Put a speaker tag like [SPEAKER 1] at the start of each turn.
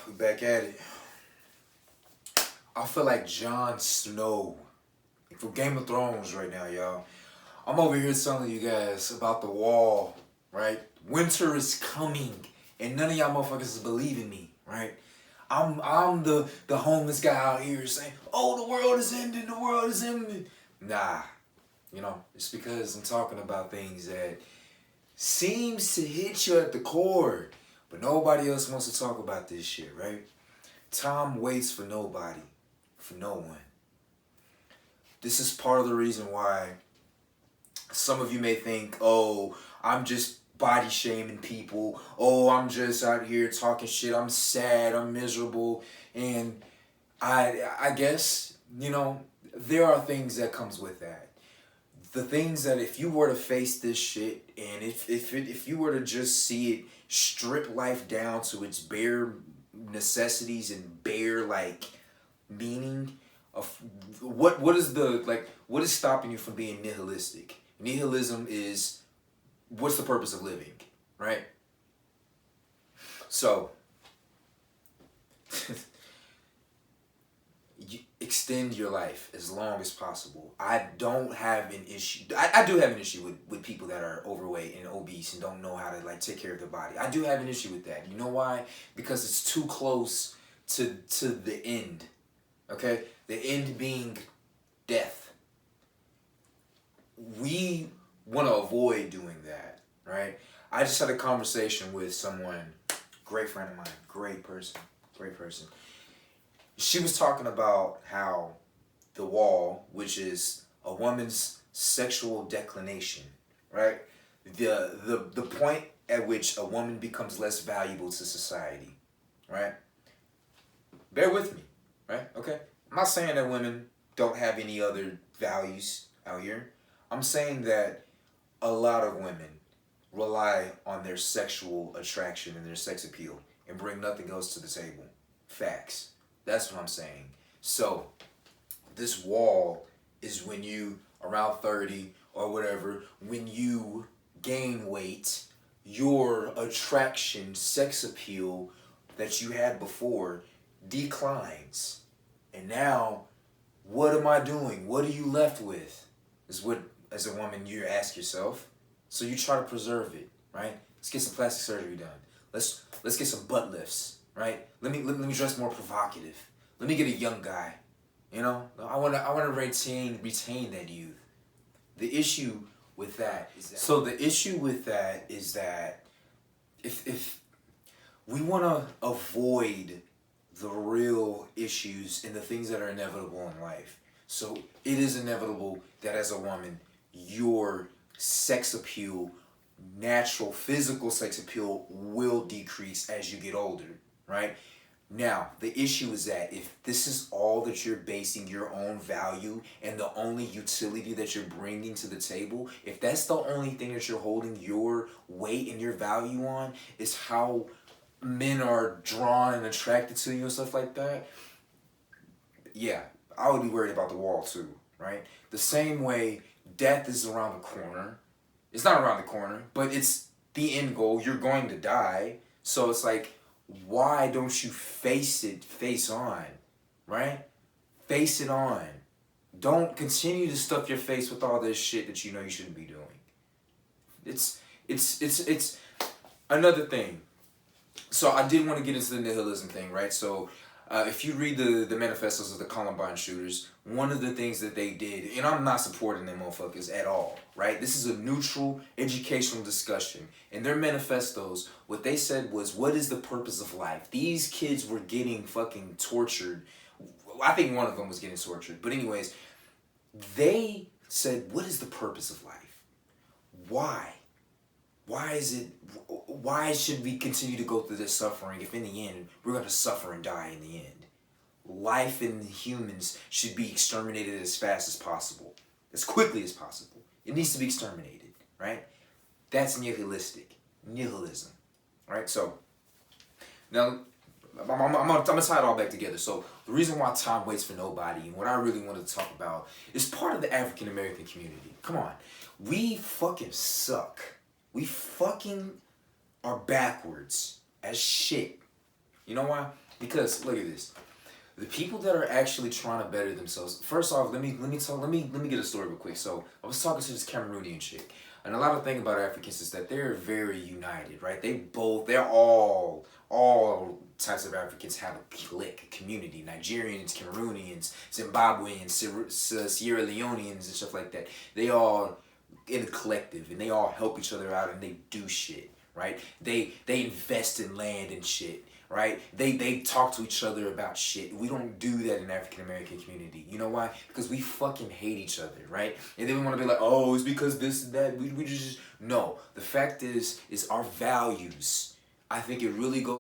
[SPEAKER 1] We back at it. I feel like Jon Snow from Game of Thrones right now, y'all. I'm over here telling you guys about the wall, right? Winter is coming, and none of y'all motherfuckers is believing me, right? I'm the homeless guy out here saying, "Oh, the world is ending. The world is ending." Nah, it's because I'm talking about things that seems to hit you at the core, but nobody else wants to talk about this shit, right? Time waits for nobody, for no one. This is part of the reason why some of you may think, oh, I'm just body shaming people. Oh, I'm just out here talking shit. I'm sad. I'm miserable. And I guess, there are things that comes with that. The things that if you were to face this shit and if you were to just see it strip life down to its bare necessities and bare meaning of what is stopping you from being nihilistic? Nihilism is what's the purpose of living, right? So you extend your life as long as possible. I don't have an issue. I do have an issue with people that are overweight and obese and don't know how to take care of their body. I do have an issue with that. You know why? Because it's too close to the end. Okay? The end being death. We want to avoid doing that, right? I just had a conversation with someone, great friend of mine, great person. She was talking about how the wall, which is a woman's sexual declination, right? The point at which a woman becomes less valuable to society, right? Bear with me, right? Okay? I'm not saying that women don't have any other values out here. I'm saying that a lot of women rely on their sexual attraction and their sex appeal and bring nothing else to the table. Facts. That's what I'm saying. So, this wall is when you, around 30 or whatever, when you gain weight, your attraction, sex appeal that you had before declines. And now, what am I doing? What are you left with? Is what, as a woman, you ask yourself. So you try to preserve it, right? Let's get some plastic surgery done. Let's get some butt lifts, right? Let me dress more provocative. Let me get a young guy. I wanna retain that youth. The issue with that is that if we wanna avoid the real issues and the things that are inevitable in life. So it is inevitable that as a woman, your sex appeal, natural physical sex appeal will decrease as you get older, right? Now, the issue is that if this is all that you're basing your own value and the only utility that you're bringing to the table, if that's the only thing that you're holding your weight and your value on, is how men are drawn and attracted to you and stuff like that, yeah, I would be worried about the wall too, right? The same way death is around the corner. It's not around the corner, but it's the end goal. You're going to die. So it's like, why don't you face it face on, right? Face it on. Don't continue to stuff your face with all this shit that you know you shouldn't be doing. It's another thing. So I did want to get into the nihilism thing, right? So if you read the manifestos of the Columbine shooters, one of the things that they did, and I'm not supporting them motherfuckers at all, right? This is a neutral educational discussion. In their manifestos, what they said was, what is the purpose of life? These kids were getting fucking tortured. I think one of them was getting tortured. But anyways, they said, what is the purpose of life? Why? Why should we continue to go through this suffering if in the end we're going to suffer and die in the end? Life and humans should be exterminated as fast as possible, as quickly as possible. It needs to be exterminated, right? That's nihilism, right? So now I'm gonna tie it all back together. So the reason why time waits for nobody and what I really wanted to talk about is part of the African American community. Come on, we fucking suck. We fucking are backwards as shit. You know why? Because look at this. The people that are actually trying to better themselves. First off, let me get a story real quick. So I was talking to this Cameroonian chick, and a lot of thing about Africans is that they're very united, right? They're all types of Africans have a clique, a community. Nigerians, Cameroonians, Zimbabweans, Sierra Leoneans, and stuff like that. They all in a collective, and they all help each other out, and they do shit, right? They invest in land and shit, right? They talk to each other about shit. We don't do that in African American community. You know why? Because we fucking hate each other, right? And then we want to be like, oh, it's because this and that. We just no. The fact is our values. I think it really goes